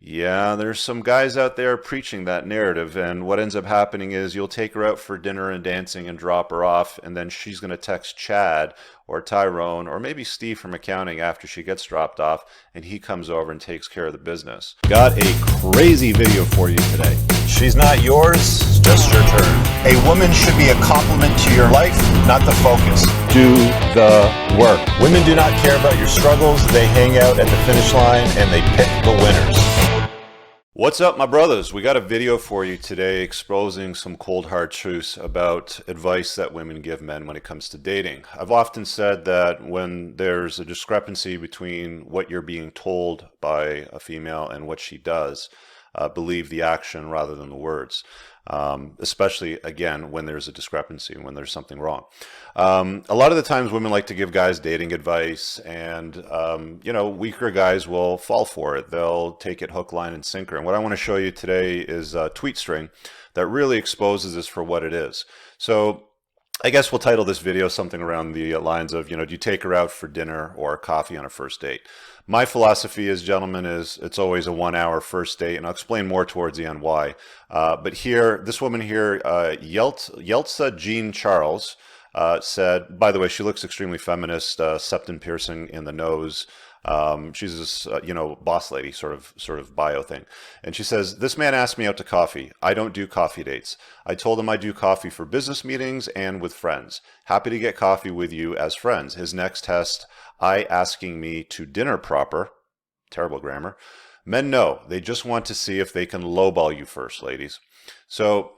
Yeah, there's some guys out there preaching that narrative, and what ends up happening is you'll take her out for dinner and dancing and drop her off, and then she's going to text Chad or Tyrone or maybe Steve from accounting after she gets dropped off, and he comes over and takes care of the business. Got a crazy video for you today. She's not yours, it's just your turn. A woman should be a complement to your life, not the focus. Do the work. Women do not care about your struggles, they hang out at the finish line and they pick the winners. What's up, my brothers? We got a video for you today exposing some cold hard truths about advice that women give men when it comes to dating. I've often said that when there's a discrepancy between what you're being told by a female and what she does, believe the action rather than the words. Especially, again, when there's a discrepancy and when there's something wrong. A lot of the times women like to give guys dating advice, and weaker guys will fall for it. They'll take it hook, line, and sinker. And what I want to show you today is a tweet string that really exposes this for what it is. So I guess we'll title this video something around the lines of, do you take her out for dinner or coffee on a first date? My philosophy is, gentlemen, is it's always a 1 hour first date, and I'll explain more towards the end why. But here, this woman here, Yeltsa Jean Charles, said, by the way, she looks extremely feminist, septum piercing in the nose. She's this, boss lady sort of bio thing. And she says, this man asked me out to coffee. I don't do coffee dates. I told him I do coffee for business meetings and with friends. Happy to get coffee with you as friends. His next test, I asking me to dinner proper. Terrible grammar. Men know. They just want to see if they can lowball you first, ladies. So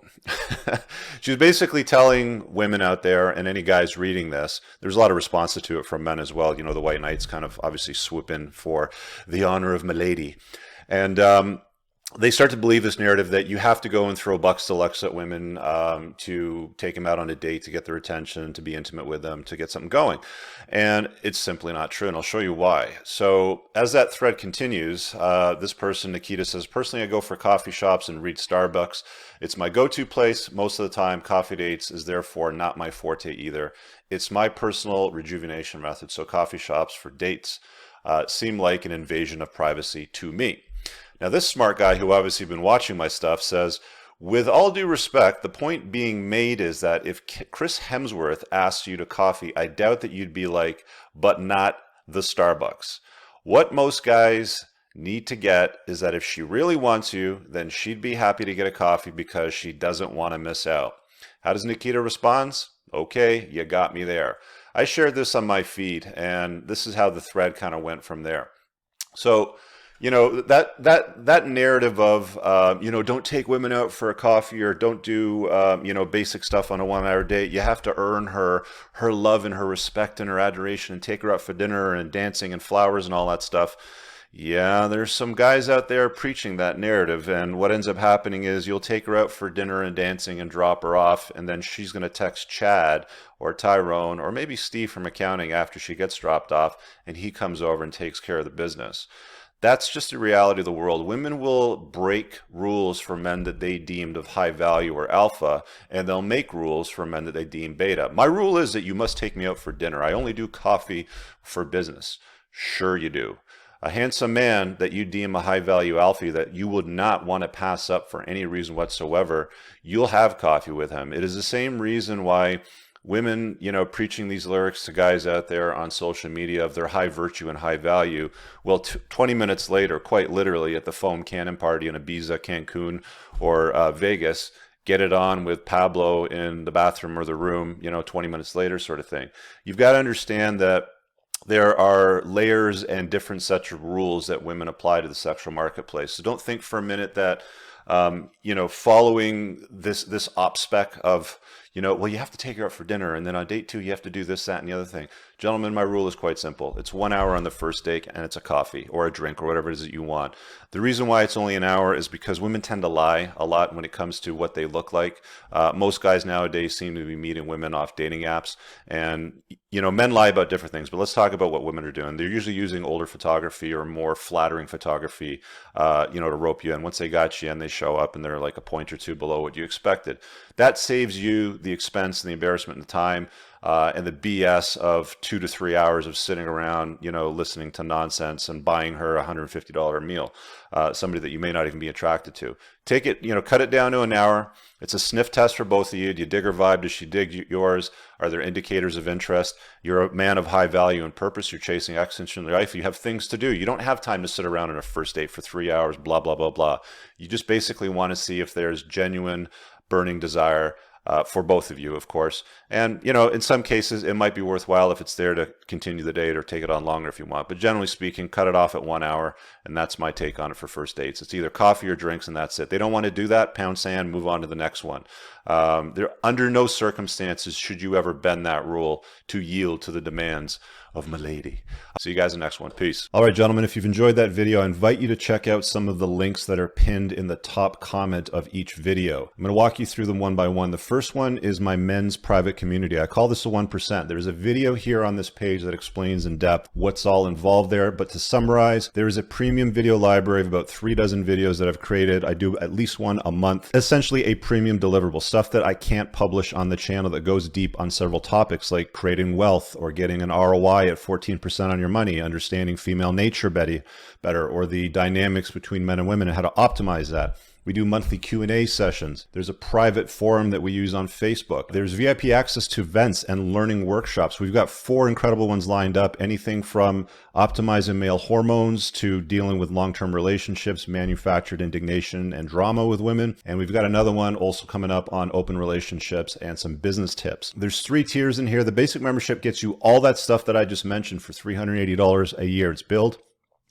she's basically telling women out there, and any guys reading this, there's a lot of responses to it from men as well. The white knights kind of obviously swoop in for the honor of milady. And they start to believe this narrative that you have to go and throw bucks deluxe at women to take them out on a date, to get their attention, to be intimate with them, to get something going. And it's simply not true, and I'll show you why. So as that thread continues, this person, Nikita, says, personally, I go for coffee shops and read Starbucks. It's my go-to place most of the time. Coffee dates is therefore not my forte either. It's my personal rejuvenation method. So coffee shops for dates seem like an invasion of privacy to me. Now, this smart guy who obviously been watching my stuff says, with all due respect, the point being made is that if Chris Hemsworth asked you to coffee, I doubt that you'd be like, but not the Starbucks. What most guys need to get is that if she really wants you, then she'd be happy to get a coffee because she doesn't want to miss out. How does Nikita respond? Okay, you got me there. I shared this on my feed, and this is how the thread kind of went from there. So, that narrative of, don't take women out for a coffee or don't do, basic stuff on a 1 hour date. You have to earn her love and her respect and her adoration and take her out for dinner and dancing and flowers and all that stuff. Yeah, there's some guys out there preaching that narrative, and what ends up happening is you'll take her out for dinner and dancing and drop her off, and then she's going to text Chad or Tyrone or maybe Steve from accounting after she gets dropped off, and he comes over and takes care of the business. That's just the reality of the world. Women will break rules for men that they deemed of high value or alpha, and they'll make rules for men that they deem beta. My rule is that you must take me out for dinner. I only do coffee for business. Sure you do. A handsome man that you deem a high value alpha that you would not want to pass up for any reason whatsoever, you'll have coffee with him. It is the same reason why women, preaching these lyrics to guys out there on social media of their high virtue and high value, well, 20 minutes later, quite literally at the foam cannon party in Ibiza, Cancun, or Vegas, get it on with Pablo in the bathroom or the room, 20 minutes later sort of thing. You've got to understand that there are layers and different sets of rules that women apply to the sexual marketplace. So don't think for a minute that, following this op spec of, well, you have to take her out for dinner, and then on date 2, you have to do this, that, and the other thing. Gentlemen, my rule is quite simple. It's 1 hour on the first date, and it's a coffee or a drink or whatever it is that you want. The reason why it's only an hour is because women tend to lie a lot when it comes to what they look like. Most guys nowadays seem to be meeting women off dating apps, and men lie about different things, but let's talk about what women are doing. They're usually using older photography or more flattering photography, to rope you in. Once they got you in, they show up and they're like a point or two below what you expected. That saves you the the expense and the embarrassment and the time and the BS of 2 to 3 hours of sitting around, listening to nonsense and buying her a $150 meal, somebody that you may not even be attracted to. Take it, cut it down to an hour. It's a sniff test for both of you. Do you dig her vibe? Does she dig yours? Are there indicators of interest? You're a man of high value and purpose. You're chasing excellence in your life. You have things to do. You don't have time to sit around on a first date for 3 hours, blah, blah, blah, blah. You just basically want to see if there's genuine burning desire for both of you, of course. And, in some cases, it might be worthwhile if it's there to continue the date or take it on longer if you want. But generally speaking, cut it off at 1 hour. And that's my take on it for first dates. It's either coffee or drinks, and that's it. They don't want to do that, pound sand, move on to the next one. Under no circumstances should you ever bend that rule to yield to the demands of milady. See you guys in the next one. Peace. All right, gentlemen, if you've enjoyed that video, I invite you to check out some of the links that are pinned in the top comment of each video. I'm going to walk you through them one by one. The first one is my men's private community. I call this the 1%. There's a video here on this page that explains in depth what's all involved there. But to summarize, there is a premium video library of about 3 dozen videos that I've created. I do at least one a month. Essentially a premium deliverable, stuff that I can't publish on the channel that goes deep on several topics like creating wealth or getting an ROI at 14% on your money, understanding female nature better, or the dynamics between men and women and how to optimize that. We do monthly Q&A sessions. There's a private forum that we use on Facebook. There's VIP access to events and learning workshops. We've got 4 incredible ones lined up, anything from optimizing male hormones to dealing with long-term relationships, manufactured indignation and drama with women. And we've got another one also coming up on open relationships and some business tips. There's 3 tiers in here. The basic membership gets you all that stuff that I just mentioned for $380 a year. It's billed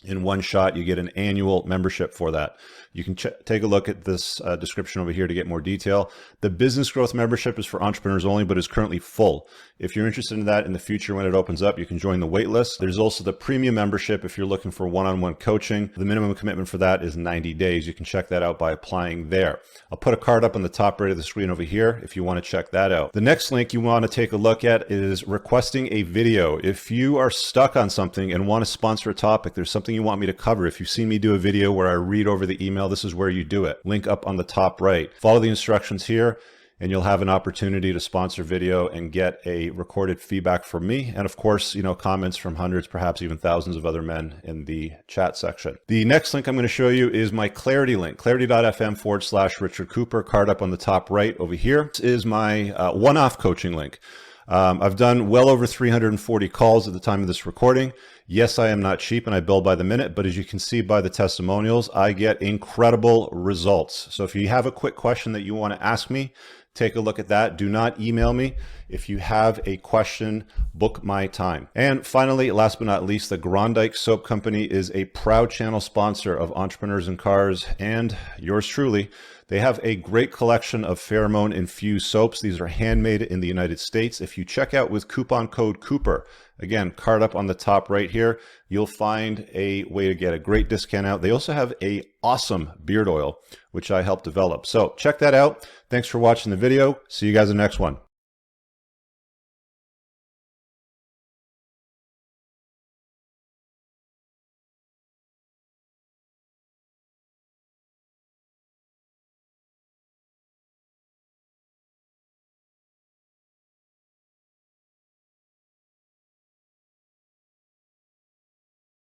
in one shot. You get an annual membership for that. You can take a look at this description over here to get more detail. The business growth membership is for entrepreneurs only, but is currently full. If you're interested in that in the future when it opens up, you can join the wait list. There's also the premium membership if you're looking for one-on-one coaching. The minimum commitment for that is 90 days. You can check that out by applying there. I'll put a card up on the top right of the screen over here if you want to check that out. The next link you want to take a look at is requesting a video. If you are stuck on something and want to sponsor a topic, there's something you want me to cover. If you've seen me do a video where I read over the email, this is where you do it. Link up on the top right. Follow the instructions here and you'll have an opportunity to sponsor video and get a recorded feedback from me. And of course, comments from hundreds, perhaps even thousands of other men in the chat section. The next link I'm going to show you is my Clarity link, clarity.fm/Richard Cooper, card up on the top right over here. This is my one-off coaching link. I've done well over 340 calls at the time of this recording. Yes, I am not cheap and I bill by the minute, but as you can see by the testimonials, I get incredible results. So if you have a quick question that you want to ask me, take a look at that. Do not email me. If you have a question, book my time. And finally, last but not least, the Grondike Soap Company is a proud channel sponsor of Entrepreneurs in Cars and yours truly. They have a great collection of pheromone infused soaps. These are handmade in the United States. If you check out with coupon code Cooper, again, card up on the top right here, you'll find a way to get a great discount out. They also have a awesome beard oil, which I helped develop. So check that out. Thanks for watching the video. See you guys in the next one.